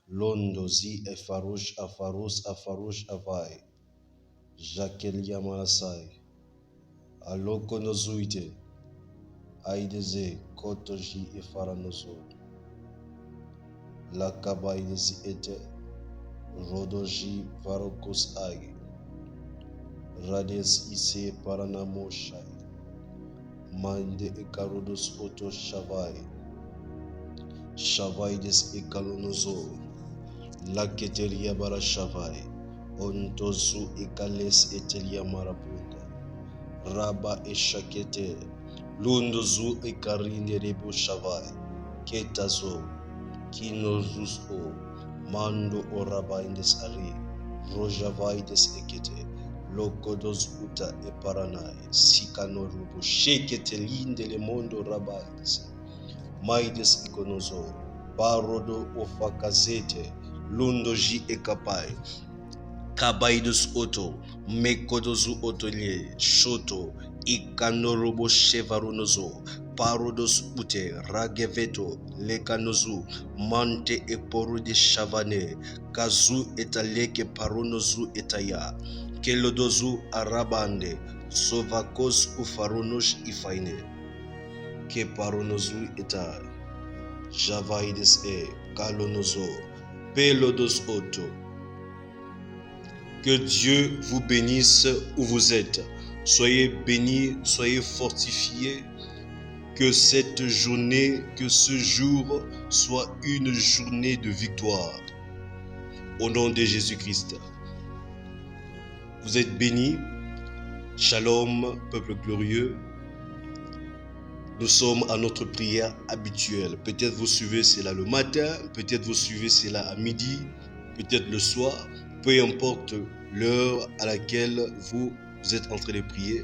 Londozi Efarouche Afarouche Avai Jakel Yamasai Aloko Nozuite Aideze Kotoji Efaranozo Lakabaidezi Ete Rodoji Varokos Ai Rades Ise Paranamoshai Mande Ekarodos Oto Shavai Shavaides Ekalonozo Laketelia bara shavai, ontozu ekales etelia marabunda, raba eshakete, lundozu ekarinde rebo shavai, ketazo, kinozus o, mando oraba indes ari, rojavai des ekete, lokodos uta eparanai, sikano rubo, shekete linde le mondo rabaides, maides ikonozo, parodo ofakazete, Lundoji ekapai, kabaidus oto, mekodozu otolie, shoto, ikanorobo chevaronozo, parodos ute, rageveto, lekanozu, mante eporu de chavane, kazu etaleke paronozu etaya, kelodozu arabande, sovakos ufaronosh ifaine, ke paronozu eta, javaides kalonozo, Pelodos Oto. Que Dieu vous bénisse où vous êtes. Soyez bénis, soyez fortifiés. Que cette journée, que ce jour soit une journée de victoire. Au nom de Jésus-Christ. Vous êtes bénis. Shalom, peuple glorieux. Nous sommes à notre prière habituelle. Peut-être vous suivez cela le matin, peut-être vous suivez cela à midi, peut-être le soir. Peu importe l'heure à laquelle vous êtes en train de prier,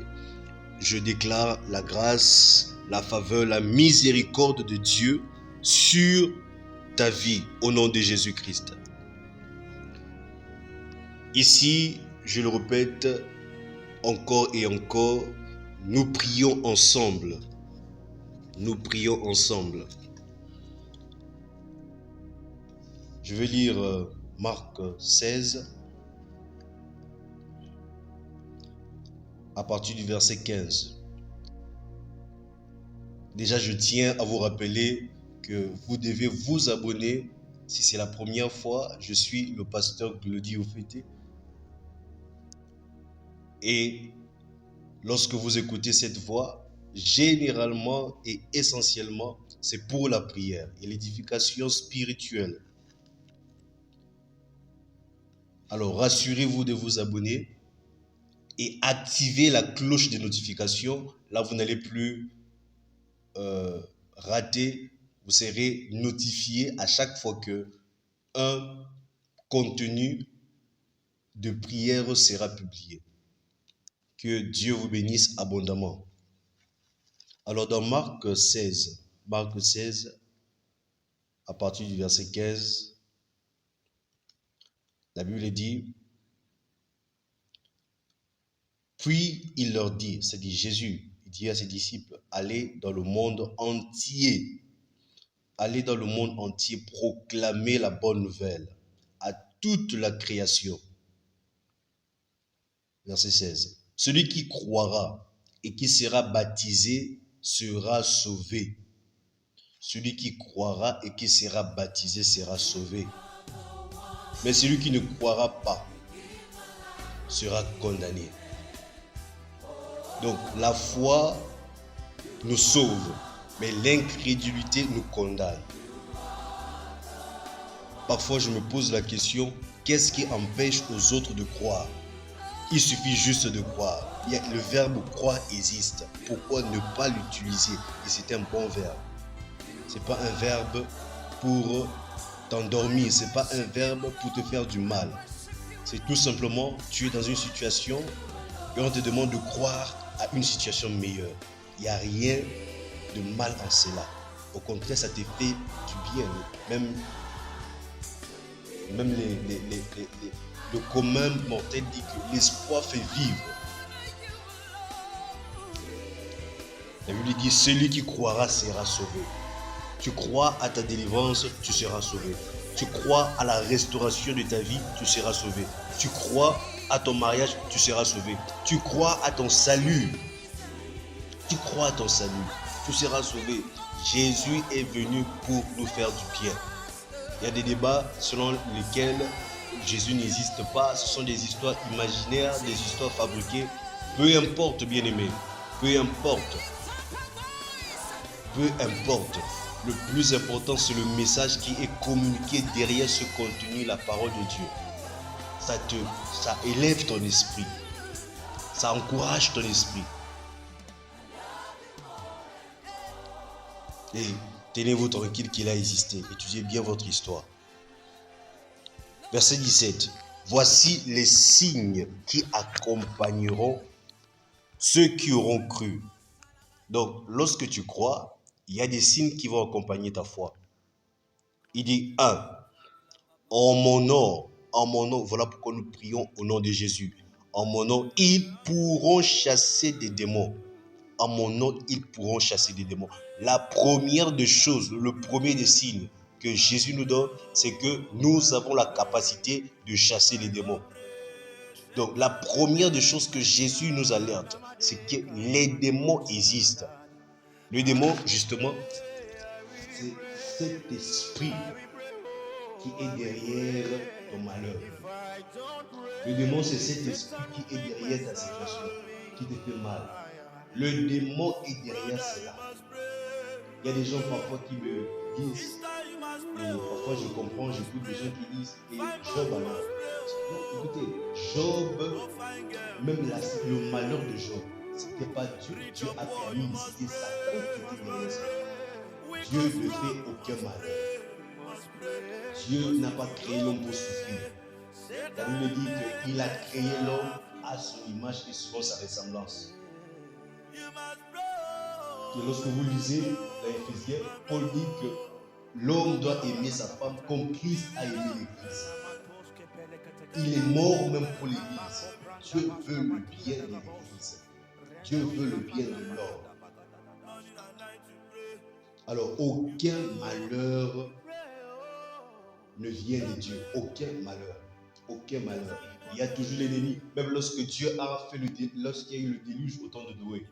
je déclare la grâce, la faveur, la miséricorde de Dieu sur ta vie au nom de Jésus-Christ. Ici, je le répète encore et encore, nous prions ensemble. Nous prions ensemble. Je vais lire Marc 16 à partir du verset 15. Déjà, je tiens à vous rappeler que vous devez vous abonner. Si c'est la première fois, je suis le pasteur Glody Ofete. Et lorsque vous écoutez cette voix, généralement et essentiellement, c'est pour la prière et l'édification spirituelle. Alors, rassurez-vous de vous abonner et activez la cloche de notification. Là, vous n'allez plus rater, vous serez notifié à chaque fois que un contenu de prière sera publié. Que Dieu vous bénisse abondamment. Alors dans Marc 16, à partir du verset 15, la Bible dit, puis il leur dit, c'est-à-dire Jésus, il dit à ses disciples, allez dans le monde entier, proclamer la bonne nouvelle à toute la création. Verset 16. Celui qui croira et qui sera baptisé sera sauvé. Celui qui croira et qui sera baptisé sera sauvé. Mais celui qui ne croira pas sera condamné. Donc la foi nous sauve, mais l'incrédulité nous condamne. Parfois je me pose la question, qu'est-ce qui empêche aux autres de croire? Il suffit juste de croire. Le verbe croire existe. Pourquoi ne pas l'utiliser? Et c'est un bon verbe. Ce n'est pas un verbe pour t'endormir. Ce n'est pas un verbe pour te faire du mal. C'est tout simplement, tu es dans une situation et on te demande de croire à une situation meilleure. Il n'y a rien de mal en cela. Au contraire, ça te fait du bien. Même le commun mortel dit que l'espoir fait vivre. La Bible dit, celui qui croira sera sauvé. Tu crois à ta délivrance, tu seras sauvé. Tu crois à la restauration de ta vie, tu seras sauvé. Tu crois à ton mariage, tu seras sauvé. Tu crois à ton salut. Tu crois à ton salut, tu seras sauvé. Jésus est venu pour nous faire du bien. Il y a des débats selon lesquels Jésus n'existe pas. Ce sont des histoires imaginaires, des histoires fabriquées. Peu importe, bien-aimé. Peu importe. Le plus important, c'est le message qui est communiqué derrière ce contenu, la parole de Dieu. Ça élève ton esprit. Ça encourage ton esprit. Et tenez-vous tranquille qu'il a existé. Étudiez bien votre histoire. Verset 17. Voici les signes qui accompagneront ceux qui auront cru. Donc, lorsque tu crois, il y a des signes qui vont accompagner ta foi. Il dit 1. En mon nom, voilà pourquoi nous prions au nom de Jésus. En mon nom, ils pourront chasser des démons. En mon nom, ils pourront chasser des démons. La première des choses, le premier des signes que Jésus nous donne, c'est que nous avons la capacité de chasser les démons. Donc, la première des choses que Jésus nous alerte, c'est que les démons existent. Le démon, justement, c'est cet esprit qui est derrière ton malheur. Le démon, c'est cet esprit qui est derrière ta situation, qui te fait mal. Le démon est derrière cela. Il y a des gens parfois qui me disent, et parfois je comprends, j'écoute des gens qui disent, et Job alors. Non, écoutez, Job, même le malheur de Job, ce n'était pas Dieu. Dieu a permis, c'était Satan qui était derrière ça. Dieu ne fait aucun malheur. Dieu n'a pas créé l'homme pour souffrir. La Bible dit qu'il a créé l'homme à son image et selon sa ressemblance. Et lorsque vous lisez dans Éphésiens, Paul dit que l'homme doit aimer sa femme comme Christ a aimé l'Église. Il est mort même pour l'Église. Dieu veut le bien de l'Église. Dieu veut le bien de l'homme. Alors, aucun malheur ne vient de Dieu. Aucun malheur. Aucun malheur. Il y a toujours l'ennemi. Même lorsque Dieu a fait lorsqu'il y a eu le déluge au temps de Noé.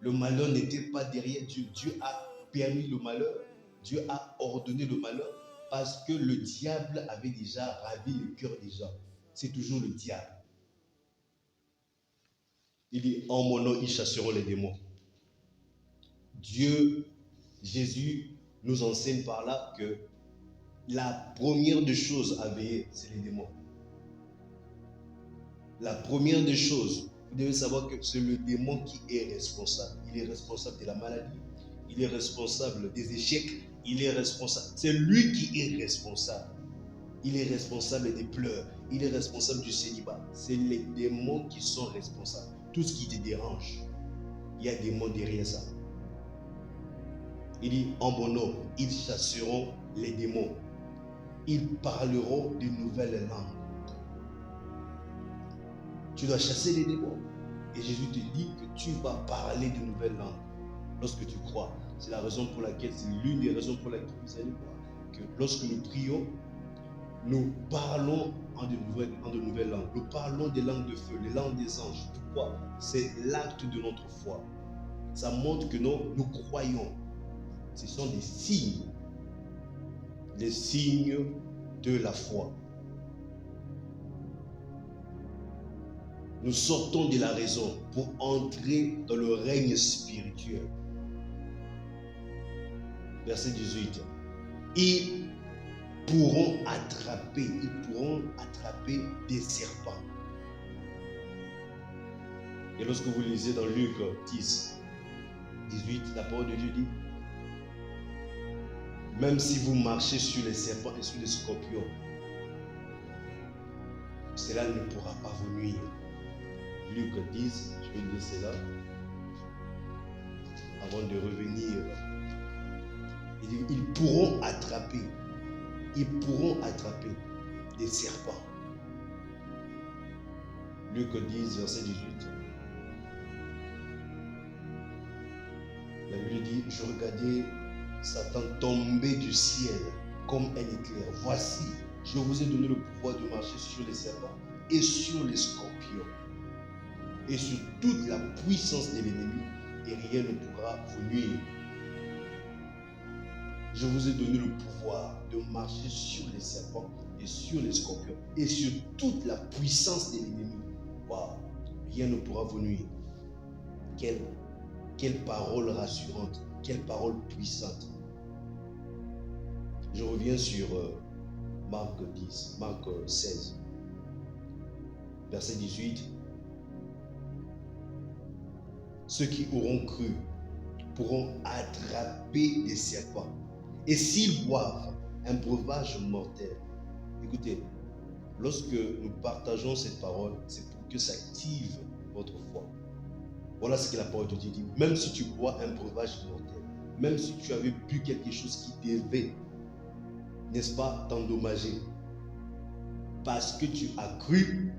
Le malheur n'était pas derrière Dieu. Dieu a permis le malheur. Dieu a ordonné le malheur parce que le diable avait déjà ravi le cœur des gens. C'est toujours le diable. Il dit, en mon nom, ils chasseront les démons. Dieu, Jésus, nous enseigne par là que la première des choses à veiller, c'est les démons. La première des choses, vous devez savoir que c'est le démon qui est responsable. Il est responsable de la maladie, il est responsable des échecs, il est responsable. C'est lui qui est responsable. Il est responsable des pleurs, il est responsable du célibat. C'est les démons qui sont responsables. Tout ce qui te dérange, il y a des démons derrière ça. Il dit, en mon nom, ils chasseront les démons. Ils parleront de nouvelles langues. Tu dois chasser les démons. Et Jésus te dit que tu vas parler de nouvelles langues lorsque tu crois. C'est la raison pour laquelle, c'est l'une des raisons pour laquelle vous allez voir que lorsque nous prions, nous parlons en de nouvelles langues. Nous parlons des langues de feu, les langues des anges. Pourquoi? C'est l'acte de notre foi. Ça montre que nous croyons. Ce sont des signes. Les signes de la foi. Nous sortons de la raison pour entrer dans le règne spirituel. Verset 18. Ils pourront attraper des serpents. Et lorsque vous lisez dans Luc 10, 18, la parole de Dieu dit, même si vous marchez sur les serpents et sur les scorpions, cela ne pourra pas vous nuire. Luc 10, je vais lire cela avant de revenir. Il dit, ils pourront attraper des serpents. Luc 10, verset 18. La Bible dit, je regardais Satan tomber du ciel comme un éclair. Voici, je vous ai donné le pouvoir de marcher sur les serpents et sur les scorpions et sur toute la puissance de l'ennemi, et rien ne pourra vous nuire. Je vous ai donné le pouvoir de marcher sur les serpents et sur les scorpions et sur toute la puissance de l'ennemi. Waouh, rien ne pourra vous nuire. Quelle parole rassurante, quelle parole puissante. Je reviens sur Marc 16, verset 18. Ceux qui auront cru pourront attraper des serpents. Et s'ils boivent un breuvage mortel, écoutez, lorsque nous partageons cette parole, c'est pour que ça active votre foi. Voilà ce que la parole de Dieu dit. Même si tu bois un breuvage mortel, même si tu avais bu quelque chose qui devait, n'est-ce pas, t'endommager, parce que tu as cru,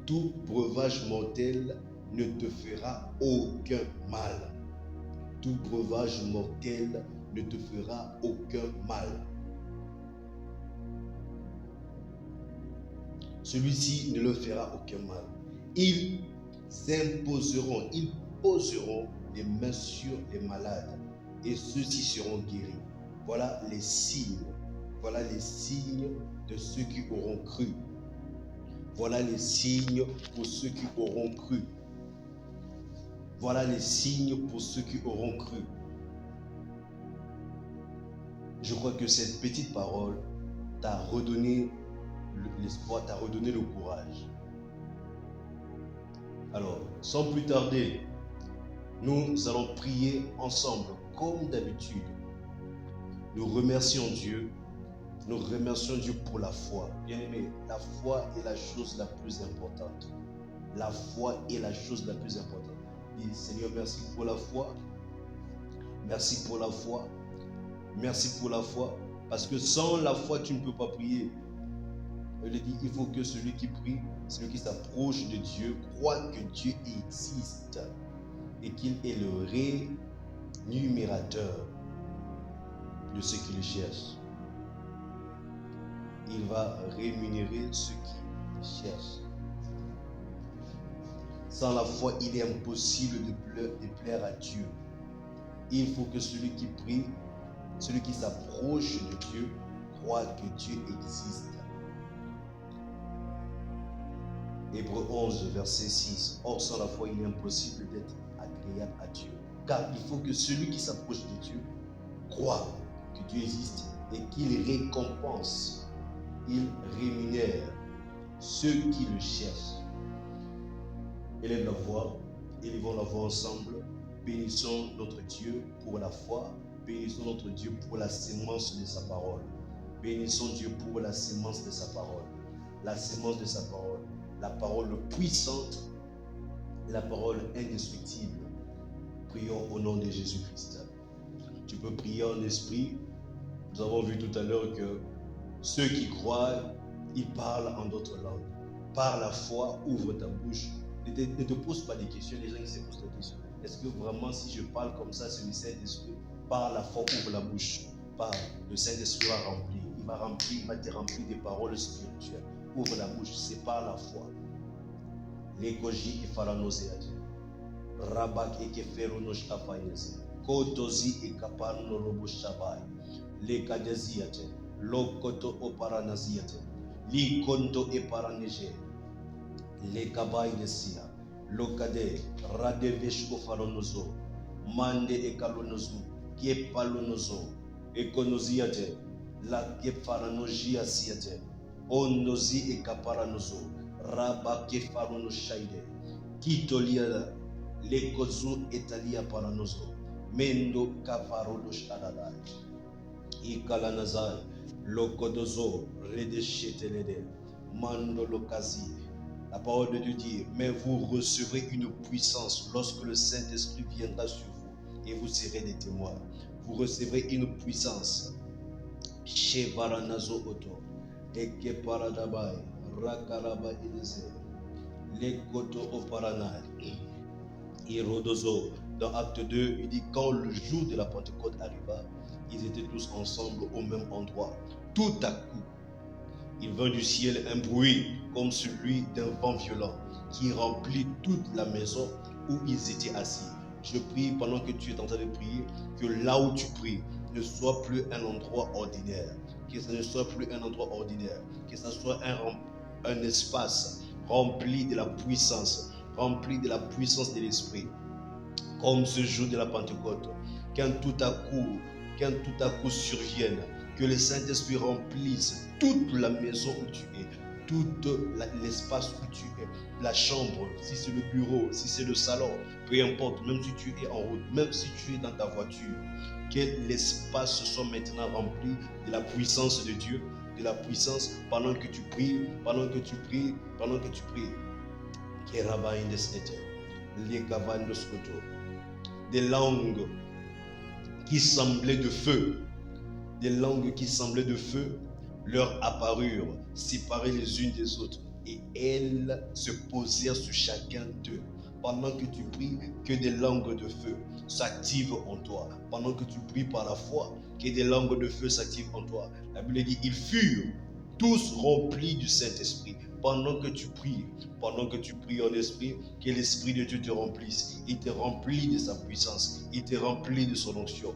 tout breuvage mortel ne te fera aucun mal. Tout breuvage mortel ne te fera aucun mal. Celui-ci ne leur fera aucun mal. Ils poseront les mains sur les malades et ceux-ci seront guéris. Voilà les signes de ceux qui auront cru. Voilà les signes pour ceux qui auront cru. Voilà les signes pour ceux qui auront cru. Je crois que cette petite parole t'a redonné l'espoir, t'a redonné le courage. Alors, sans plus tarder, nous allons prier ensemble, comme d'habitude. Nous remercions Dieu pour la foi. Bien-aimé, la foi est la chose la plus importante. La foi est la chose la plus importante. Et Seigneur, merci pour la foi. Merci pour la foi. Merci pour la foi. Parce que sans la foi, tu ne peux pas prier. Il dit, il faut que celui qui prie, celui qui s'approche de Dieu, croit que Dieu existe et qu'il est le rémunérateur de ceux qui le cherchent. Il va rémunérer ceux qui le cherchent. Sans la foi, il est impossible de plaire à Dieu. Il faut que celui qui prie, celui qui s'approche de Dieu, croit que Dieu existe. Hébreux 11, verset 6. Or, sans la foi, il est impossible d'être agréable à Dieu. Car il faut que celui qui s'approche de Dieu croit que Dieu existe et qu'il récompense, il rémunère ceux qui le cherchent. Élève la voix, élevons la voix ensemble Bénissons notre Dieu pour la foi. Bénissons notre Dieu pour la sémence de sa parole. Bénissons Dieu pour la sémence de sa parole. La sémence de sa parole. La parole puissante. La parole indestructible. Prions au nom de Jésus-Christ. Tu peux prier en esprit. Nous avons vu tout à l'heure que ceux qui croient, ils parlent en d'autres langues. Par la foi, ouvre ta bouche. Ne te pose pas des questions. Les gens qui se posent des questions. Est-ce que vraiment, si je parle comme ça, c'est le Saint-Esprit? Par la foi, ouvre la bouche. Parle. Le Saint-Esprit va remplir. Il va te remplir des paroles spirituelles. Ouvre la bouche. C'est par la foi. Lekoji et faranoseade. Rabak et keferonosh kapainese. Kotozi et kapano robo shabai. Lekadeziate. Lokoto oparanaziate. Likonto e paraneje. Lekabai desia. Lokade. Radevesh ofalonozo. Mande e kalonozo. Kiepalonozo. Ekonoziate. La kefaranogia siate. Onozi e kaparanozo. Raba kefarono shaide. Kitolia. Lekozu etalia paranozo. Mendo kafarono shadadai. Ikalanazai. Lokodozo. Redeshetelede. Mando lokazi. La parole de Dieu dit, mais vous recevrez une puissance lorsque le Saint-Esprit viendra sur vous et vous serez des témoins. Vous recevrez une puissance. Shevaranazo oto. Eke paradabai. Rakaraba idese. Lekoto oparanai. Irodozo. Dans Acte 2, il dit, quand le jour de la Pentecôte arriva, ils étaient tous ensemble au même endroit. Tout à coup, il vint du ciel un bruit comme celui d'un vent violent qui remplit toute la maison où ils étaient assis. Je prie pendant que tu es en train de prier, que là où tu pries ne soit plus un endroit ordinaire, que ce ne soit plus un endroit ordinaire, que ce soit un espace rempli de la puissance de l'Esprit, comme ce jour de la Pentecôte, quand tout à coup survienne, que le Saint-Esprit remplisse toute la maison où tu es, tout l'espace où tu es, la chambre, si c'est le bureau, si c'est le salon, peu importe, même si tu es en route, même si tu es dans ta voiture, que l'espace soit maintenant rempli de la puissance de Dieu, de la puissance pendant que tu pries, des langues qui semblaient de feu, leur apparurent, séparées les unes des autres, et elles se posèrent sur chacun d'eux. Pendant que tu pries, que des langues de feu s'activent en toi. Pendant que tu pries par la foi, que des langues de feu s'activent en toi. La Bible dit, ils furent tous remplis du Saint-Esprit. Pendant que tu pries en esprit, que l'Esprit de Dieu te remplisse. Il te remplit de sa puissance, il te remplit de son onction.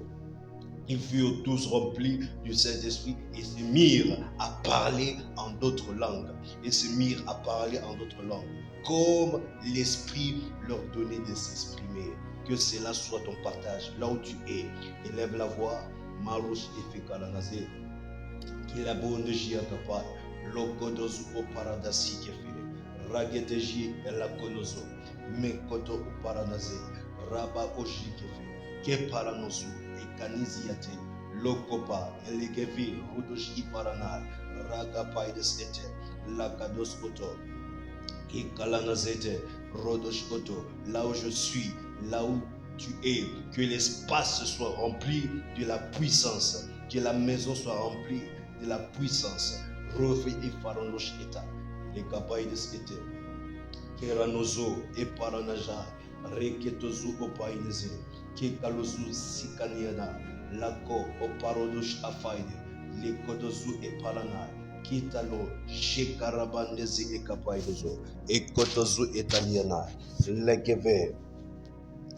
Ils furent tous remplis du Saint-Esprit et se mirent à parler en d'autres langues. Comme l'Esprit leur donnait de s'exprimer. Que cela soit ton partage. Là où tu es, élève la voix. Marouche et Fekalanazé. Qu'il a bonne jiakapa. Lokodozu o paradasi kefe. Rageteji et la konozo. Mekoto o paradase. Raba oji kefe. Ke paranosu. Kaniziate, Lokopa, Elegevi, Rudoshi Paranal, Ragapaides ete, Lakados Oto, Ikalanazete, Rodosh Oto, là où je suis, là où tu es, que l'espace soit rempli de la puissance, que la maison soit remplie de la puissance. Rofi et Faronosh Eta, les Kapaides ete, Keranozo et Paranaja, Reketozu Opaineze. Kekalozu sikaniana, lako oparodush afaide, lekodozu eparana, kitalo shekarabandezi ekapaidozo, ekotozu etaliana, legeve,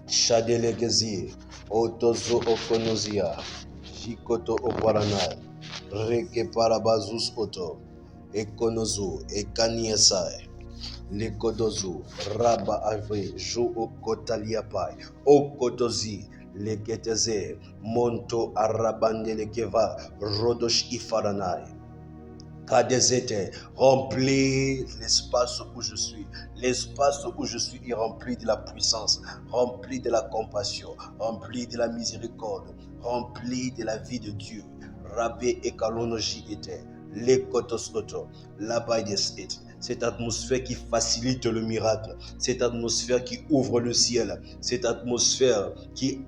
shadelegezi, otozo okonozia, jikoto oparana, reke parabazus oto, ekonozu ekaniesai. Lekodozu, Raba Avre, Jo Okotaliapai, Okotozi, Leketeze, Monto Arabande Lekeva, Rodosh Ifaranai. Kadezete, remplis l'espace où je suis, L'espace où je suis est rempli de la puissance, rempli de la compassion, rempli de la miséricorde, rempli de la vie de Dieu. Rabé et kalonoji était, les kotosoto, l'abaides est. Cette atmosphère qui facilite le miracle, cette atmosphère qui ouvre le ciel, cette atmosphère qui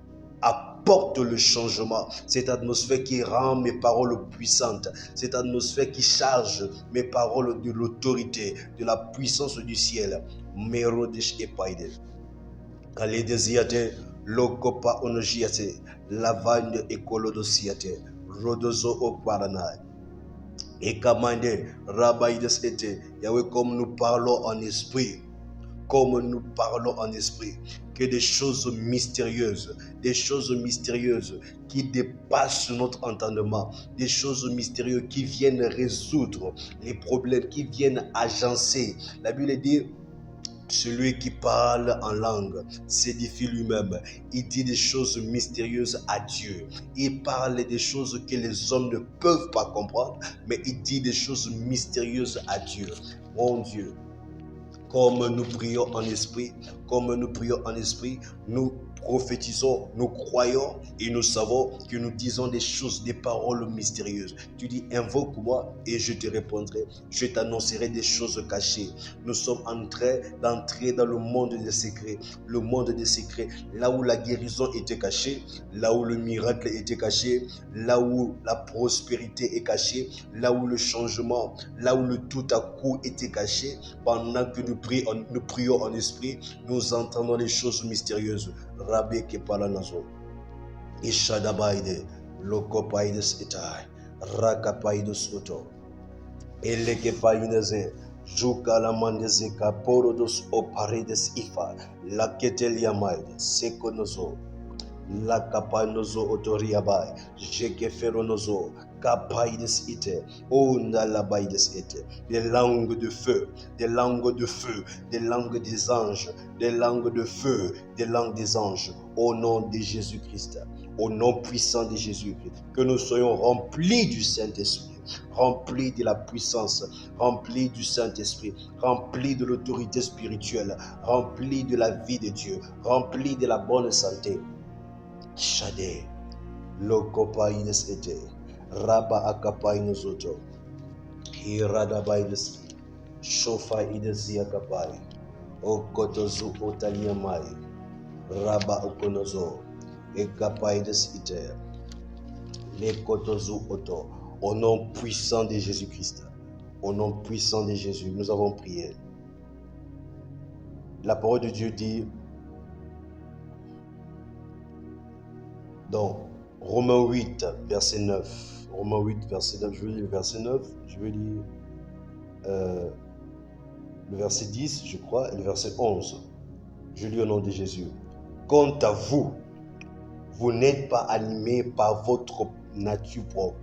apporte le changement, cette atmosphère qui rend mes paroles puissantes, cette atmosphère qui charge mes paroles de l'autorité, de la puissance du ciel. Merodesh epaide. Kaledesiate, lokopa onojiate, lavande ekolodosiate, rodozo oparanai. Et commandé, Rabbaïdes était, Yahweh, comme nous parlons en esprit, que des choses mystérieuses qui dépassent notre entendement, des choses mystérieuses qui viennent résoudre les problèmes, qui viennent agencer. La Bible dit, celui qui parle en langue s'édifie lui-même. Il dit des choses mystérieuses à Dieu. Il parle des choses que les hommes ne peuvent pas comprendre, mais il dit des choses mystérieuses à Dieu. Mon Dieu, comme nous prions en esprit, nous prophétisons, nous croyons et nous savons que nous disons des choses, des paroles mystérieuses. Tu dis, invoque-moi et je te répondrai. Je t'annoncerai des choses cachées. Nous sommes en train d'entrer dans le monde des secrets. Le monde des secrets, là où la guérison était cachée, là où le miracle était caché, là où la prospérité est cachée, là où le changement, là où le tout à coup était caché. Pendant que nous prions en esprit, nous entendons les choses mystérieuses. Rabbe Kepalanazo, Ishadabaide, Lokopaides etai, Rakapaides oto, Elekepaineze, Jukalamandeze Kaporodos oparedes ifa, Laketeliamaide, Sekonozo, Lakapanozo otoriabai, Jekeferonozo, Kapaides ite, Ondalabaides ite, des langues de feu, des langues de feu, des langues des anges, des langues de feu, des langues des anges, au nom de Jésus-Christ, au nom puissant de Jésus-Christ, que nous soyons remplis du Saint-Esprit, remplis de la puissance, remplis du Saint-Esprit, remplis de l'autorité spirituelle, remplis de la vie de Dieu, remplis de la bonne santé. Shade, Lokopaides ete, Rabba akapainus oto, Hiradabaides, Shofa idezia kapai, Okotozu otaliamai, Rabba okonozo, Ekapaides ite, Lekotozu oto. Au nom puissant de Jésus-Christ, au nom puissant de Jésus, nous avons prié. La parole de Dieu dit dans Romains 8, verset 9. Romains 8, verset 9. Je vais lire le verset 9. Je vais lire le verset 10, je crois, et le verset 11. Je lis au nom de Jésus. Quant à vous, vous n'êtes pas animés par votre nature propre.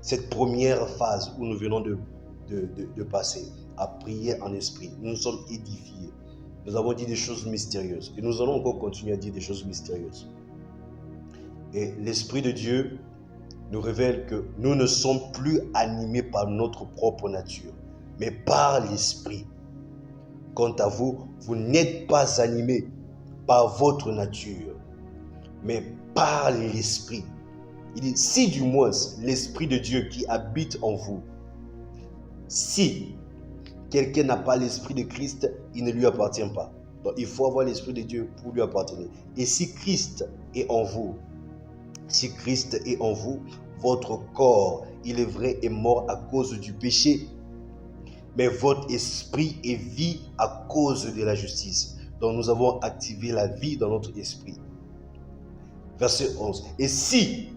Cette première phase où nous venons de passer à prier en esprit, nous nous sommes édifiés. Nous avons dit des choses mystérieuses. Et nous allons encore continuer à dire des choses mystérieuses. Et l'Esprit de Dieu nous révèle que nous ne sommes plus animés par notre propre nature, mais par l'Esprit. Quant à vous, vous n'êtes pas animés par votre nature, mais par l'Esprit. Il dit, si du moins l'Esprit de Dieu qui habite en vous, si quelqu'un n'a pas l'Esprit de Christ, il ne lui appartient pas. Donc il faut avoir l'Esprit de Dieu pour lui appartenir. Et si Christ est en vous, votre corps, il est vrai, est mort à cause du péché, mais votre esprit est vie à cause de la justice. Donc nous avons activé la vie dans notre esprit. Verset 11. Et si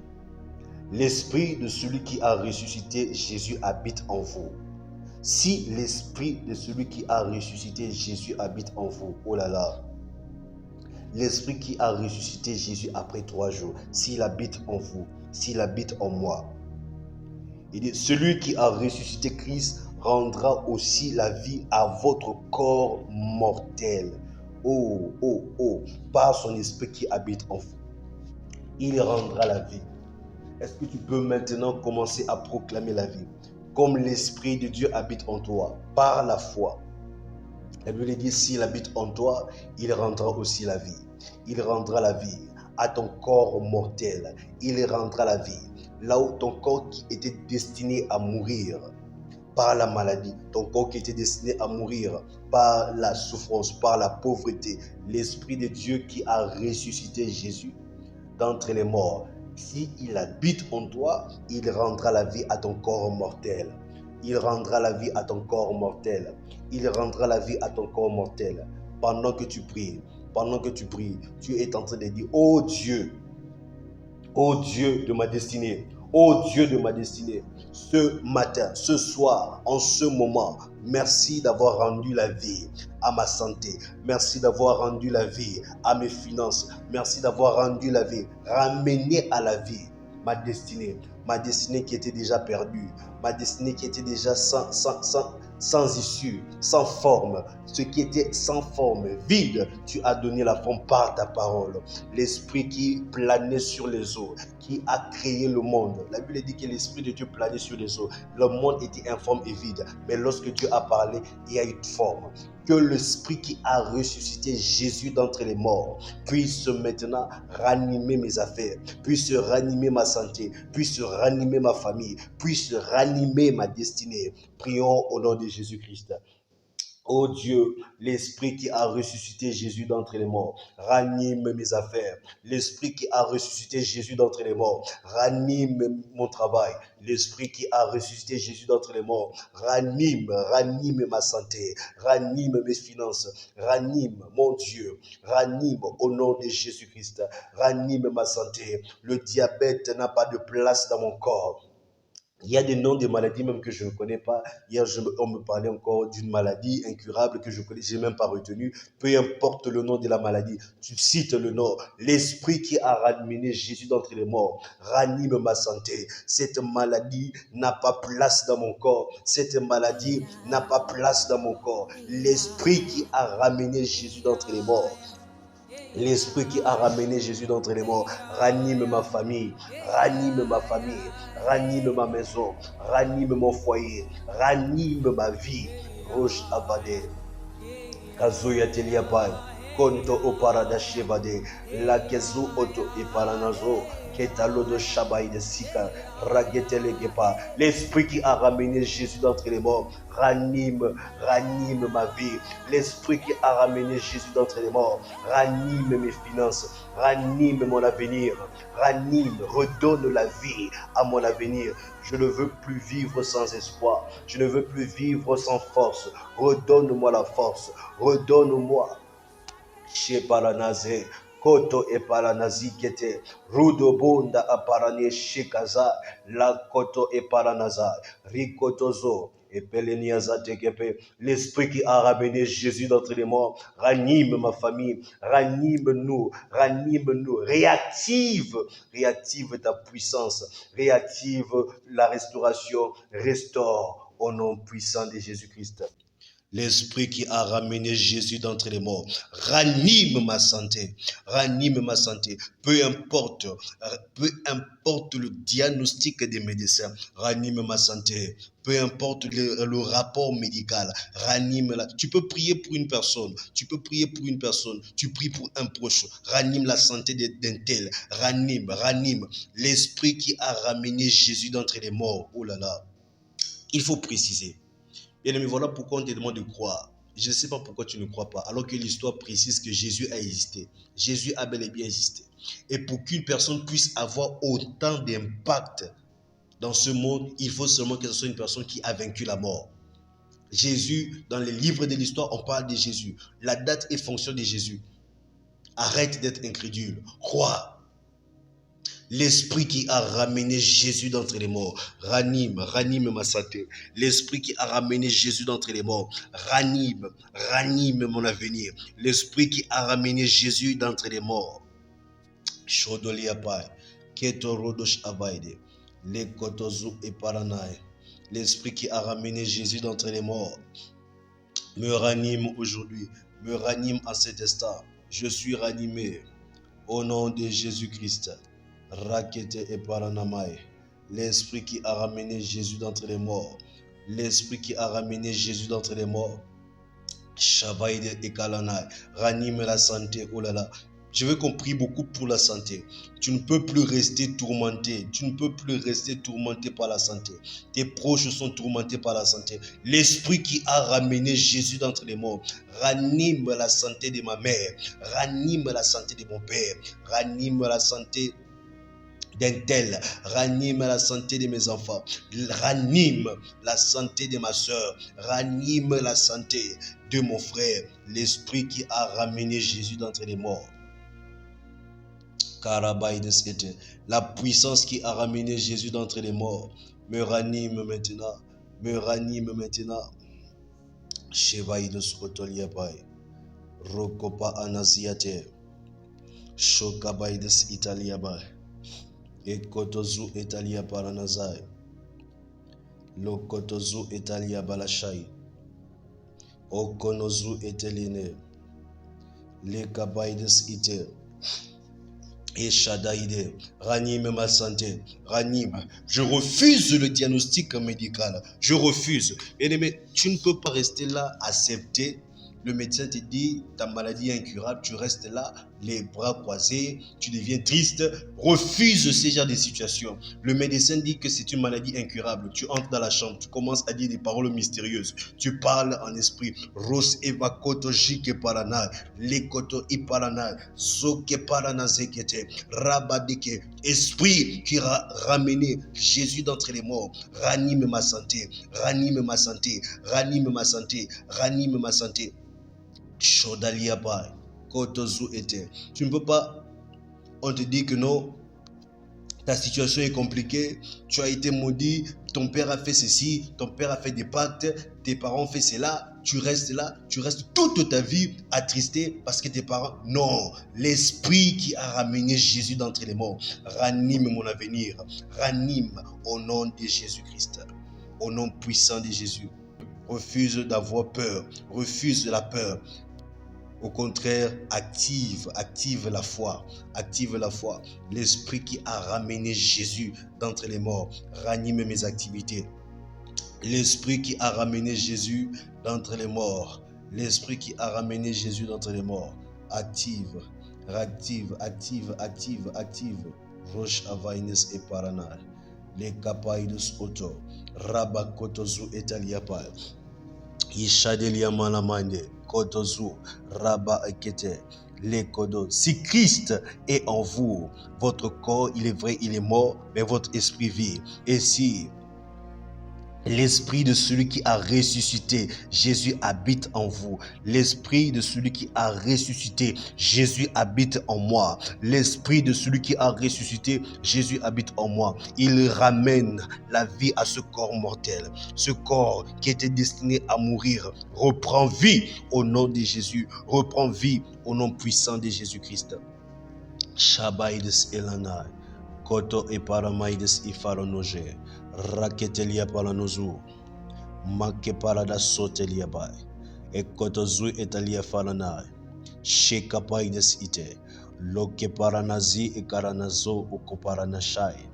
l'esprit de celui qui a ressuscité Jésus habite en vous, si l'esprit de celui qui a ressuscité Jésus habite en vous, oh là là, l'esprit qui a ressuscité Jésus après 3 jours, s'il habite en vous, s'il habite en moi, il dit, celui qui a ressuscité Christ rendra aussi la vie à votre corps mortel. Oh, oh, oh, par son esprit qui habite en vous, il rendra la vie. Est-ce que tu peux maintenant commencer à proclamer la vie? Comme l'Esprit de Dieu habite en toi, par la foi. La Bible dit, s'il habite en toi, il rendra aussi la vie. Il rendra la vie à ton corps mortel. Il rendra la vie. Là où ton corps qui était destiné à mourir par la maladie, ton corps qui était destiné à mourir par la souffrance, par la pauvreté, l'Esprit de Dieu qui a ressuscité Jésus d'entre les morts, s'il habite en toi, il rendra la vie à ton corps mortel. Il rendra la vie à ton corps mortel. Il rendra la vie à ton corps mortel. Pendant que tu pries, tu es en train de dire, oh Dieu de ma destinée, oh Dieu de ma destinée, ce matin, ce soir, en ce moment, merci d'avoir rendu la vie à ma santé. Merci d'avoir rendu la vie à mes finances. Merci d'avoir rendu la vie, ramené à la vie ma destinée qui était déjà perdue, ma destinée qui était déjà sans issue, sans forme. Ce qui était sans forme, vide, tu as donné la forme par ta parole. L'Esprit qui planait sur les eaux, qui a créé le monde. La Bible dit que l'Esprit de Dieu planait sur les eaux. Le monde était informe et vide. Mais lorsque Dieu a parlé, il y a une forme. Que l'Esprit qui a ressuscité Jésus d'entre les morts puisse maintenant ranimer mes affaires, puisse ranimer ma santé, puisse ranimer ma famille, puisse ranimer ma destinée. Prions au nom de Jésus-Christ. Oh Dieu, l'Esprit qui a ressuscité Jésus d'entre les morts, ranime mes affaires. L'Esprit qui a ressuscité Jésus d'entre les morts, ranime mon travail. L'Esprit qui a ressuscité Jésus d'entre les morts, ranime ma santé, ranime mes finances, ranime mon Dieu, ranime au nom de Jésus-Christ, ranime ma santé. Le diabète n'a pas de place dans mon corps. Il y a des noms de maladies même que je ne connais pas. Hier, on me parlait encore d'une maladie incurable que je connais, je n'ai même pas retenu. Peu importe le nom de la maladie, tu cites le nom. L'Esprit qui a ramené Jésus d'entre les morts ranime ma santé. Cette maladie n'a pas place dans mon corps. Cette maladie n'a pas place dans mon corps. L'Esprit qui a ramené Jésus d'entre les morts. L'Esprit qui a ramené Jésus d'entre les morts ranime ma famille, ranime ma maison, ranime mon foyer, ranime ma vie. Roche Abade, Kazuya Teliapai, Konto Oparada Shevade, La Kezu Oto Iparanazo, Ketalo de Shabai de Sika, Ragetele Gepa. L'Esprit qui a ramené Jésus d'entre les morts ranime ma vie. L'Esprit qui a ramené Jésus d'entre les morts ranime mes finances, ranime mon avenir, redonne la vie à mon avenir. Je ne veux plus vivre sans espoir, je ne veux plus vivre sans force. Redonne-moi la force, redonne-moi. Sheparanaze, Koto e paranazi kete, Rudo bonda aparane shikaza, La koto e paranaza, Rikotozo, et l'Esprit qui a ramené Jésus d'entre les morts ranime ma famille, ranime-nous, réactive ta puissance, réactive la restauration, restaure au nom puissant de Jésus-Christ. L'Esprit qui a ramené Jésus d'entre les morts ranime ma santé, peu importe le diagnostic des médecins, ranime ma santé, peu importe le rapport médical, ranime-la. Tu peux prier pour une personne, tu pries pour un proche, ranime la santé d'un tel, ranime, l'Esprit qui a ramené Jésus d'entre les morts. Oh là là, il faut préciser. Bien aimé, voilà pourquoi on te demande de croire. Je ne sais pas pourquoi tu ne crois pas, alors que l'histoire précise que Jésus a existé. Jésus a bel et bien existé. Et pour qu'une personne puisse avoir autant d'impact dans ce monde, il faut seulement que ce soit une personne qui a vaincu la mort. Jésus, dans les livres de l'histoire, on parle de Jésus. La date est fonction de Jésus. Arrête d'être incrédule. Crois. L'Esprit qui a ramené Jésus d'entre les morts, ranime ma santé. L'Esprit qui a ramené Jésus d'entre les morts, ranime mon avenir. L'Esprit qui a ramené Jésus d'entre les morts. L'Esprit qui a ramené Jésus d'entre les morts me ranime aujourd'hui, me ranime à cet instant. Je suis ranimé au nom de Jésus-Christ. Rakete et Paranamae. L'Esprit qui a ramené Jésus d'entre les morts. L'Esprit qui a ramené Jésus d'entre les morts Shavaïde et Kalanai, ranime la santé, oh là là. Je veux qu'on prie beaucoup pour la santé. Tu ne peux plus rester tourmenté. Tu ne peux plus rester tourmenté par la santé. Tes proches sont tourmentés par la santé. L'esprit qui a ramené Jésus d'entre les morts ranime la santé de ma mère, ranime la santé de mon père, ranime la santé d'un tel, ranime la santé de mes enfants, ranime la santé de ma soeur, ranime la santé de mon frère, l'esprit qui a ramené Jésus d'entre les morts. La puissance qui a ramené Jésus d'entre les morts me ranime maintenant, me ranime maintenant. Chevaïdos Otoliabai, Rokopa Anaziate, Shokabaides Italiabai, Ekotozu Italia Paranazai, Lokotozu Italia Balashai, Okonozu Eteline, Lekabaides Ite. Et Shadaïde, ranime ma santé, ranime. Je refuse le diagnostic médical. Je refuse. Bien-aimé, tu ne peux pas rester là, accepter. Le médecin te dit, ta maladie est incurable, tu restes là, les bras croisés, tu deviens triste. Refuse ce genre de situation. Le médecin dit que c'est une maladie incurable. Tu entres dans la chambre, tu commences à dire des paroles mystérieuses. Tu parles en esprit. Ros eva koto jike parana, le koto iparana, zoke parana zekete, rabadike. Esprit qui a ramené Jésus d'entre les morts, ranime ma santé, ranime ma santé, ranime ma santé, ranime ma santé. Shodaliabai, Kotozu était. Tu ne peux pas, on te dit que non, ta situation est compliquée, tu as été maudit, ton père a fait ceci, ton père a fait des pactes, tes parents ont fait cela, tu restes là, tu restes toute ta vie attristé parce que tes parents... Non, l'esprit qui a ramené Jésus d'entre les morts ranime mon avenir, ranime au nom de Jésus-Christ, au nom puissant de Jésus. Refuse d'avoir peur, refuse la peur. Au contraire, active la foi, active la foi. L'esprit qui a ramené Jésus d'entre les morts ranime mes activités. L'esprit qui a ramené Jésus d'entre les morts, l'esprit qui a ramené Jésus d'entre les morts, active, active, active, active, active. Roche avaines et parana, les capaïdos auto, rabakotozu etaliapa, ishadelia malamande. Kotozu, Rabba Ekete, les Kodo. Si Christ est en vous, votre corps, il est vrai, il est mort, mais votre esprit vit. Et si l'esprit de celui qui a ressuscité, Jésus habite en vous. L'esprit de celui qui a ressuscité, Jésus habite en moi. L'esprit de celui qui a ressuscité, Jésus habite en moi. Il ramène la vie à ce corps mortel. Ce corps qui était destiné à mourir reprend vie au nom de Jésus. Reprend vie au nom puissant de Jésus-Christ. Shabaides Elanai, Koto et Paramaides Ifaronoge. Raketelia palanozu, make parada sotelia bai, ekotozu etalia falanai, sheka paides ite, loke paranazi e karanazo okoparanashai,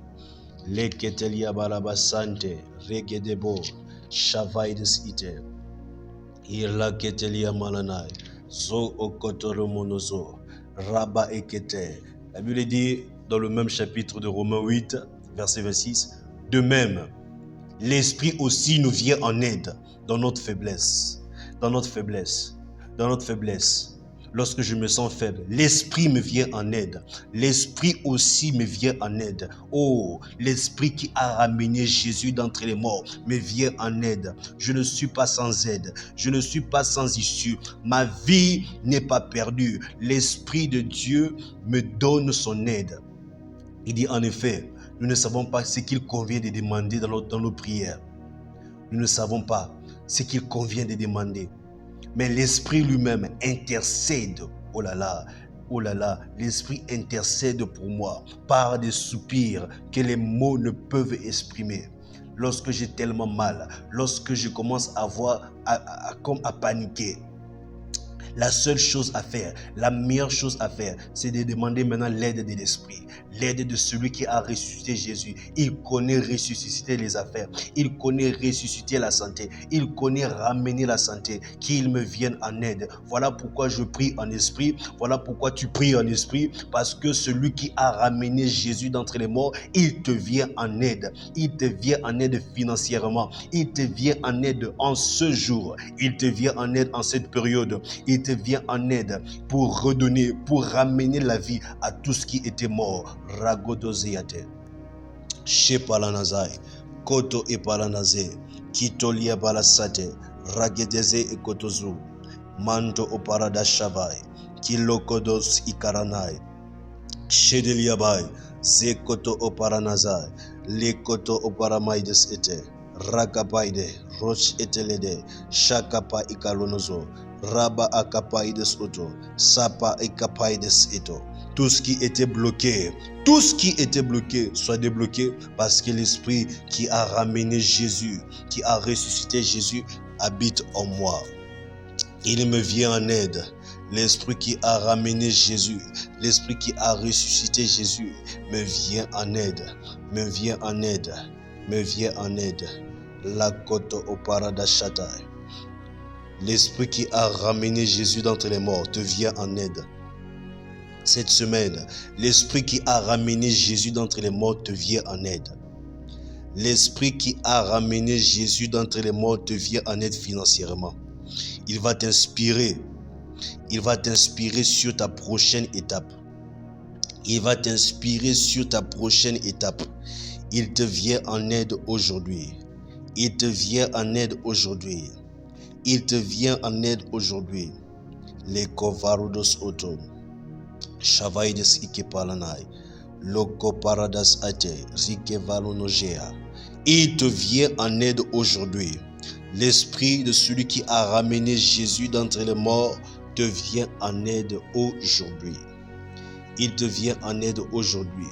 leketelia balabasante, regedebo, shavaides ite, irlaketelia malanai, zo okotoro monozo, raba ekete. La Bible dit dans le même chapitre de Romains 8, verset 26, de même, l'Esprit aussi nous vient en aide dans notre faiblesse. Dans notre faiblesse. Dans notre faiblesse. Lorsque je me sens faible, l'Esprit me vient en aide. L'Esprit aussi me vient en aide. Oh, l'Esprit qui a ramené Jésus d'entre les morts me vient en aide. Je ne suis pas sans aide. Je ne suis pas sans issue. Ma vie n'est pas perdue. L'Esprit de Dieu me donne son aide. Il dit en effet, nous ne savons pas ce qu'il convient de demander dans nos prières. Nous ne savons pas ce qu'il convient de demander. Mais l'Esprit lui-même intercède. Oh là là, l'Esprit intercède pour moi par des soupirs que les mots ne peuvent exprimer. Lorsque j'ai tellement mal, lorsque je commence à paniquer, La seule chose à faire, la meilleure chose à faire, c'est de demander maintenant l'aide de l'Esprit, l'aide de celui qui a ressuscité Jésus. Il connaît ressusciter les affaires, il connaît ressusciter la santé, il connaît ramener la santé, qu'il me vienne en aide. Voilà pourquoi je prie en esprit, voilà pourquoi tu pries en esprit, parce que celui qui a ramené Jésus d'entre les morts, il te vient en aide, il te vient en aide financièrement, il te vient en aide en ce jour, il te vient en aide en cette période, il te vient en aide pour redonner, pour ramener la vie à tout ce qui était mort. Ragodozeate. Shepalanazai. Koto e palanaze. Kitolia balasate. Ragedeze e kotozu. Manto o parada shavai. Kilokodos ikaranai. Shedeliabai. Zekoto o paranazai. Lekoto o paramaides ete. Rakapaide. Roch etelede. Shakapa ikalonozo. Raba akapaides oto, sapa ekapaides eto. Tout ce qui était bloqué, soit débloqué parce que l'Esprit qui a ramené Jésus, qui a ressuscité Jésus, habite en moi. Il me vient en aide. L'Esprit qui a ramené Jésus, l'Esprit qui a ressuscité Jésus, me vient en aide, me vient en aide, me vient en aide. La koto au paradashatai. L'Esprit qui a ramené Jésus d'entre les morts te vient en aide. Cette semaine, l'Esprit qui a ramené Jésus d'entre les morts te vient en aide. L'Esprit qui a ramené Jésus d'entre les morts te vient en aide financièrement. Il va t'inspirer. Il va t'inspirer sur ta prochaine étape. Il va t'inspirer sur ta prochaine étape. Il te vient en aide aujourd'hui. Il te vient en aide aujourd'hui. Il te vient en aide aujourd'hui. Les kovarudos auto. Shavaides ikepalanai. Loko paradas ate. Rikevalonogea. Il te vient en aide aujourd'hui. L'esprit de celui qui a ramené Jésus d'entre les morts te vient en aide aujourd'hui. Il te vient en aide aujourd'hui.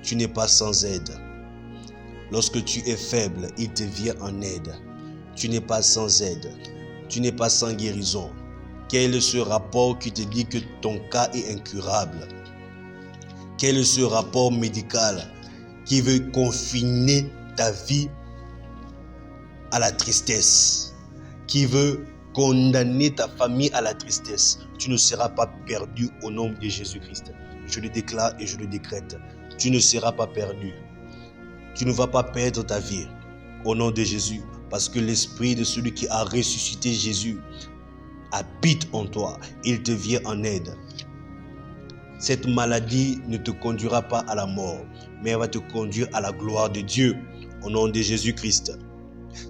Tu n'es pas sans aide. Lorsque tu es faible, il te vient en aide. Tu n'es pas sans aide. Tu n'es pas sans guérison. Quel est ce rapport qui te dit que ton cas est incurable? Quel est ce rapport médical qui veut confiner ta vie à la tristesse? Qui veut condamner ta famille à la tristesse? Tu ne seras pas perdu au nom de Jésus-Christ. Je le déclare et je le décrète. Tu ne seras pas perdu. Tu ne vas pas perdre ta vie au nom de Jésus, parce que l'esprit de celui qui a ressuscité Jésus habite en toi. Il te vient en aide. Cette maladie ne te conduira pas à la mort, mais elle va te conduire à la gloire de Dieu au nom de Jésus-Christ.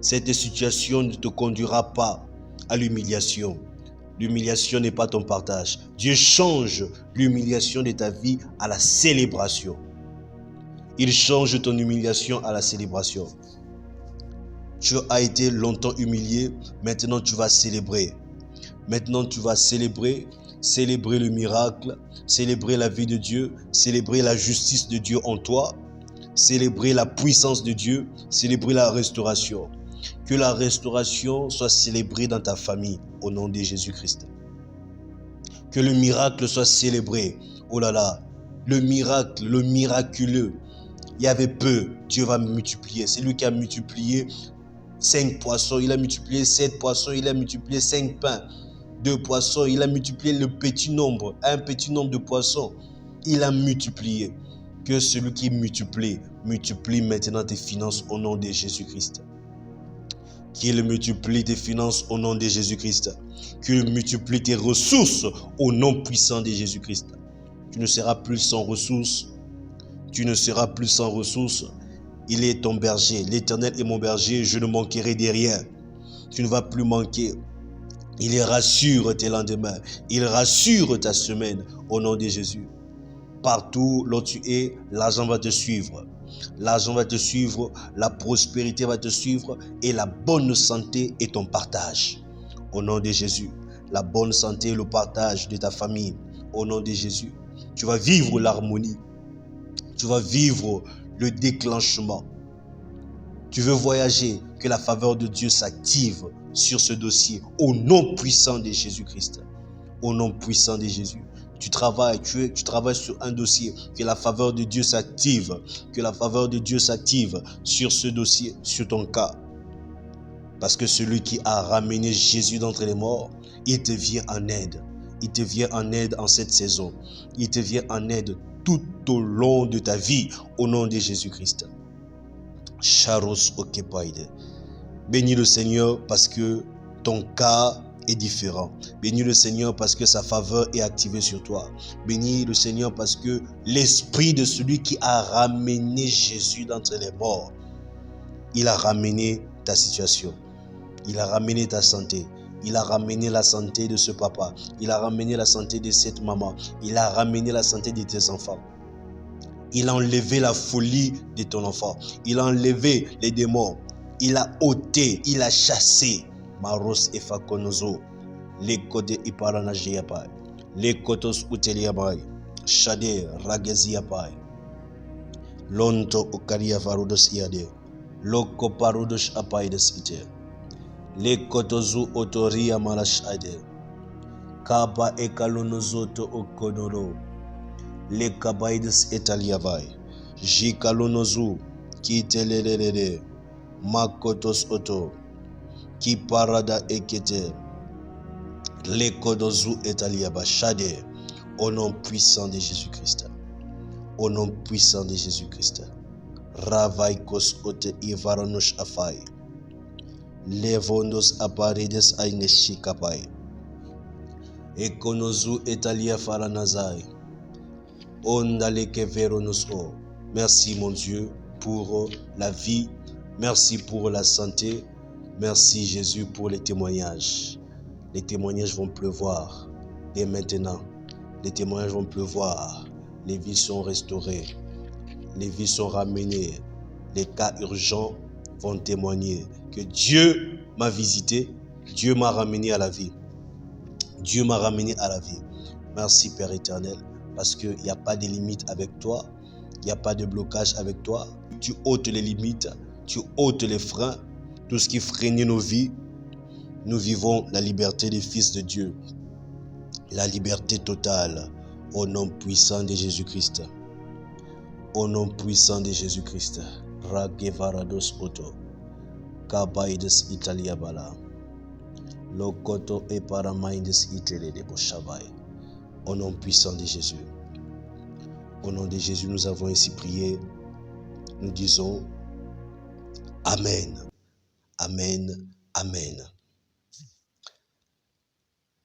Cette situation ne te conduira pas à l'humiliation. L'humiliation n'est pas ton partage. Dieu change l'humiliation de ta vie à la célébration. Il change ton humiliation à la célébration. Tu as été longtemps humilié, maintenant tu vas célébrer. Maintenant tu vas célébrer le miracle, célébrer la vie de Dieu, célébrer la justice de Dieu en toi, célébrer la puissance de Dieu, célébrer la restauration. Que la restauration soit célébrée dans ta famille au nom de Jésus-Christ. Que le miracle soit célébré. Oh là là, le miracle, le miraculeux. Il y avait peu, Dieu va multiplier. C'est lui qui a multiplié 5 poissons, il a multiplié 7 poissons, il a multiplié 5 pains, 2 poissons, il a multiplié le petit nombre, un petit nombre de poissons. Il a multiplié. Que celui qui multiplie, multiplie maintenant tes finances au nom de Jésus-Christ. Qu'il multiplie tes finances au nom de Jésus-Christ. Qu'il multiplie tes ressources au nom puissant de Jésus-Christ. Tu ne seras plus sans ressources. Tu ne seras plus sans ressources. Il est ton berger. L'Éternel est mon berger. Je ne manquerai de rien. Tu ne vas plus manquer. Il rassure tes lendemains. Il rassure ta semaine au nom de Jésus. Partout où tu es, l'argent va te suivre. L'argent va te suivre, la prospérité va te suivre et la bonne santé est ton partage. Au nom de Jésus, la bonne santé et le partage de ta famille. Au nom de Jésus, tu vas vivre l'harmonie. Tu vas vivre le déclenchement. Tu veux voyager, que la faveur de Dieu s'active sur ce dossier au nom puissant de Jésus-Christ. Au nom puissant de Jésus. Tu travailles sur un dossier, que la faveur de Dieu s'active, que la faveur de Dieu s'active sur ce dossier, sur ton cas. Parce que celui qui a ramené Jésus d'entre les morts, il te vient en aide. Il te vient en aide en cette saison. Il te vient en aide tout au long de ta vie, au nom de Jésus-Christ. Charos Okepaide. Bénis le Seigneur parce que ton cas est différent. Bénis le Seigneur parce que sa faveur est activée sur toi. Bénis le Seigneur parce que l'esprit de celui qui a ramené Jésus d'entre les morts, il a ramené ta situation. Il a ramené ta santé. Il a ramené la santé de ce papa. Il a ramené la santé de cette maman. Il a ramené la santé de tes enfants. Il a enlevé la folie de ton enfant. Il a enlevé les démons. Il a ôté, il a chassé. Maros efakonozo. Les côtés iparanajiapai. Les kotos uteliabai. Shade rageziapai. Lonto okaria varudos iade. Loko parudos apaides ite. Les kotozu otoria malashade. Kaba ekalonozoto okonoro. Les kabaides etaliavai. Jikalonozu kitelelele. Makotos oto. Ki parada ekete. Les kodozu etaliaba shade. Au nom puissant de Jésus-Christ. Au nom puissant de Jésus-Christ. Ravaikos ote ivaronosh afai. Levondos aparides aineshikapai. Ekonozu etalia faranazai. Ondaleke veronoso. Merci mon Dieu pour la vie. Merci pour la santé. Merci Jésus pour les témoignages. Les témoignages vont pleuvoir dès maintenant. Les témoignages vont pleuvoir. Les vies sont restaurées. Les vies sont ramenées. Les cas urgents vont témoigner que Dieu m'a visité. Dieu m'a ramené à la vie. Dieu m'a ramené à la vie. Merci Père éternel. Parce qu'il n'y a pas de limite avec toi. Il n'y a pas de blocage avec toi. Tu ôtes les limites. Tu ôtes les freins. Tout ce qui freinait nos vies. Nous vivons la liberté des fils de Dieu. La liberté totale. Au nom puissant de Jésus-Christ. Au nom puissant de Jésus-Christ. Ragevarados Oto. Kabaides Italia Bala. Lokoto et Paramaindes Itele de Boshabai. Au nom puissant de Jésus. Au nom de Jésus, nous avons ainsi prié. Nous disons Amen. Amen. Amen.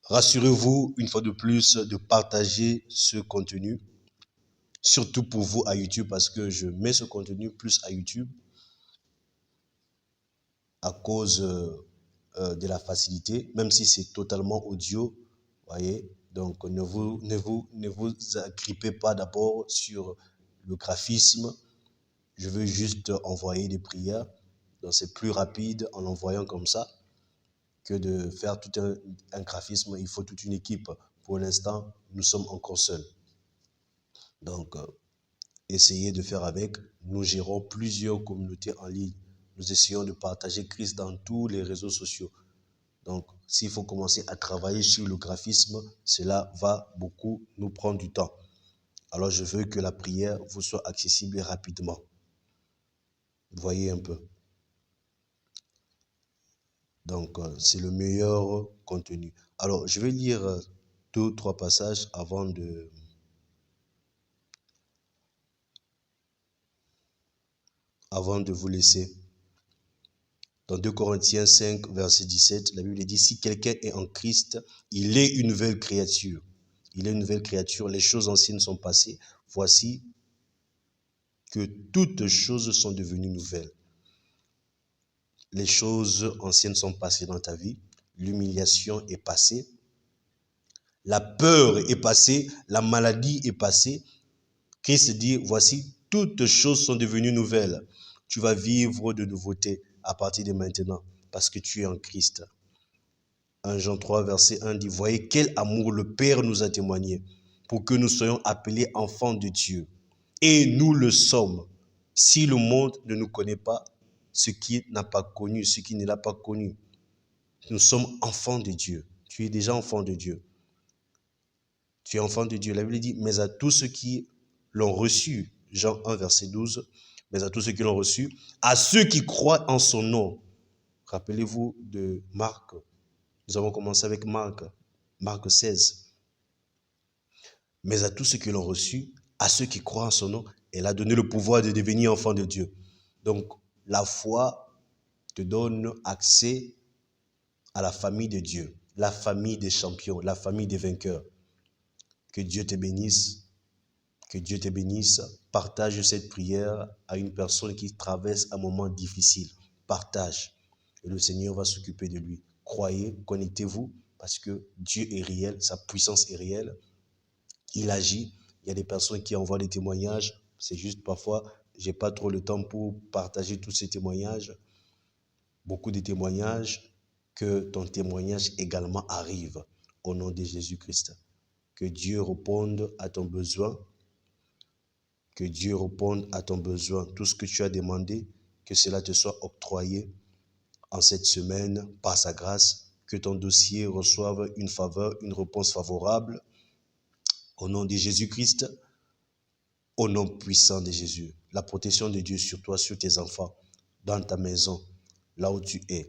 Rassurez-vous une fois de plus de partager ce contenu. Surtout pour vous à YouTube parce que je mets ce contenu plus à YouTube à cause de la facilité, même si c'est totalement audio, voyez. Donc ne vous agrippez pas d'abord sur le graphisme. Je veux juste envoyer des prières. Donc c'est plus rapide en envoyant comme ça que de faire tout un graphisme. Il faut toute une équipe. Pour l'instant, nous sommes encore seuls. Donc essayez de faire avec. Nous gérons plusieurs communautés en ligne. Nous essayons de partager Christ dans tous les réseaux sociaux. Donc, s'il faut commencer à travailler sur le graphisme, cela va beaucoup nous prendre du temps. Alors, je veux que la prière vous soit accessible rapidement. Vous voyez un peu. Donc, c'est le meilleur contenu. Alors, je vais lire 2 ou 3 passages avant de vous laisser. Dans 2 Corinthiens 5, verset 17, la Bible dit, si quelqu'un est en Christ, il est une nouvelle créature. Il est une nouvelle créature. Les choses anciennes sont passées. Voici que toutes choses sont devenues nouvelles. Les choses anciennes sont passées dans ta vie. L'humiliation est passée. La peur est passée. La maladie est passée. Christ dit, voici, toutes choses sont devenues nouvelles. Tu vas vivre de nouveautés à partir de maintenant, parce que tu es en Christ. 1 Jean 3, verset 1 dit, voyez quel amour le Père nous a témoigné, pour que nous soyons appelés enfants de Dieu. Et nous le sommes. Si le monde ne nous connaît pas, ce qui n'a pas connu, ce qui ne l'a pas connu. Nous sommes enfants de Dieu. Tu es déjà enfant de Dieu. Tu es enfant de Dieu. La Bible dit, mais à tous ceux qui l'ont reçu, Jean 1, verset 12, mais à tous ceux qui l'ont reçu, à ceux qui croient en son nom. Rappelez-vous de Marc. Nous avons commencé avec Marc 16. Mais à tous ceux qui l'ont reçu, à ceux qui croient en son nom, elle a donné le pouvoir de devenir enfant de Dieu. Donc, la foi te donne accès à la famille de Dieu, la famille des champions, la famille des vainqueurs. Que Dieu te bénisse. Que Dieu te bénisse. Partage cette prière à une personne qui traverse un moment difficile. Partage. Et le Seigneur va s'occuper de lui. Croyez, connectez-vous, parce que Dieu est réel, sa puissance est réelle. Il agit. Il y a des personnes qui envoient des témoignages. C'est juste parfois, je n'ai pas trop le temps pour partager tous ces témoignages. Beaucoup de témoignages. Que ton témoignage également arrive au nom de Jésus-Christ. Que Dieu réponde à ton besoin. Que Dieu réponde à ton besoin. Tout ce que tu as demandé, que cela te soit octroyé en cette semaine par sa grâce. Que ton dossier reçoive une faveur, une réponse favorable. Au nom de Jésus-Christ, au nom puissant de Jésus. La protection de Dieu sur toi, sur tes enfants, dans ta maison, là où tu es.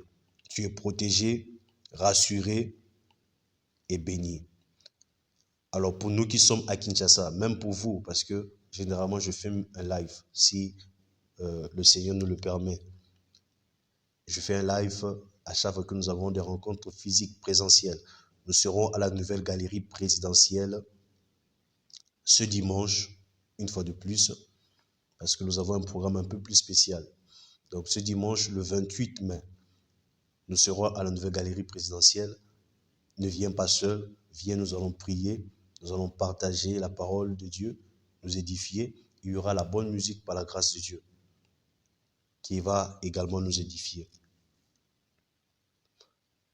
Tu es protégé, rassuré et béni. Alors pour nous qui sommes à Kinshasa, même pour vous, parce que généralement je fais un live, si le Seigneur nous le permet. Je fais un live à chaque fois que nous avons des rencontres physiques, présentielles. Nous serons à la nouvelle galerie présidentielle ce dimanche, une fois de plus, parce que nous avons un programme un peu plus spécial. Donc ce dimanche, le 28 mai, nous serons à la nouvelle galerie présidentielle. Ne viens pas seul, viens, nous allons prier, nous allons partager la parole de Dieu, nous édifier. Il y aura la bonne musique par la grâce de Dieu qui va également nous édifier.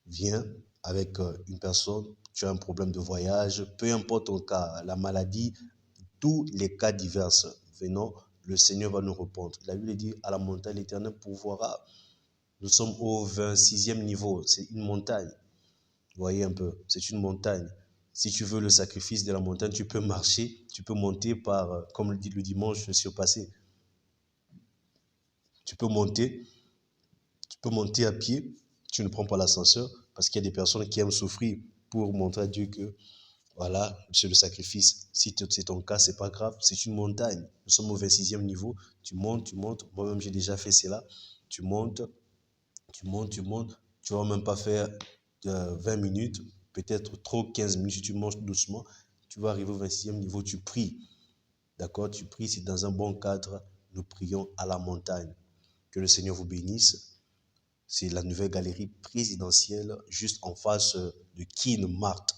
Viens avec une personne, tu as un problème de voyage, peu importe ton cas, la maladie, tous les cas divers, venons, le Seigneur va nous répondre. La Bible dit, à la montagne, l'Éternel pourvoira. Nous sommes au 26e niveau, c'est une montagne. Vous voyez un peu, c'est une montagne. Si tu veux le sacrifice de la montagne, tu peux marcher, tu peux monter par, comme le dit le dimanche surpassé. Tu peux monter à pied, tu ne prends pas l'ascenseur, parce qu'il y a des personnes qui aiment souffrir pour montrer à Dieu que, voilà, c'est le sacrifice. Si c'est ton cas, c'est pas grave, c'est une montagne. Nous sommes au 26e niveau, tu montes. Moi-même, j'ai déjà fait cela. Tu montes, tu vas même pas faire 20 minutes, peut-être trop 15 minutes, tu montes doucement, tu vas arriver au 26e niveau, tu pries. D'accord, tu pries, c'est dans un bon cadre, nous prions à la montagne. Que le Seigneur vous bénisse. C'est la nouvelle galerie présidentielle, juste en face de Kin Mart.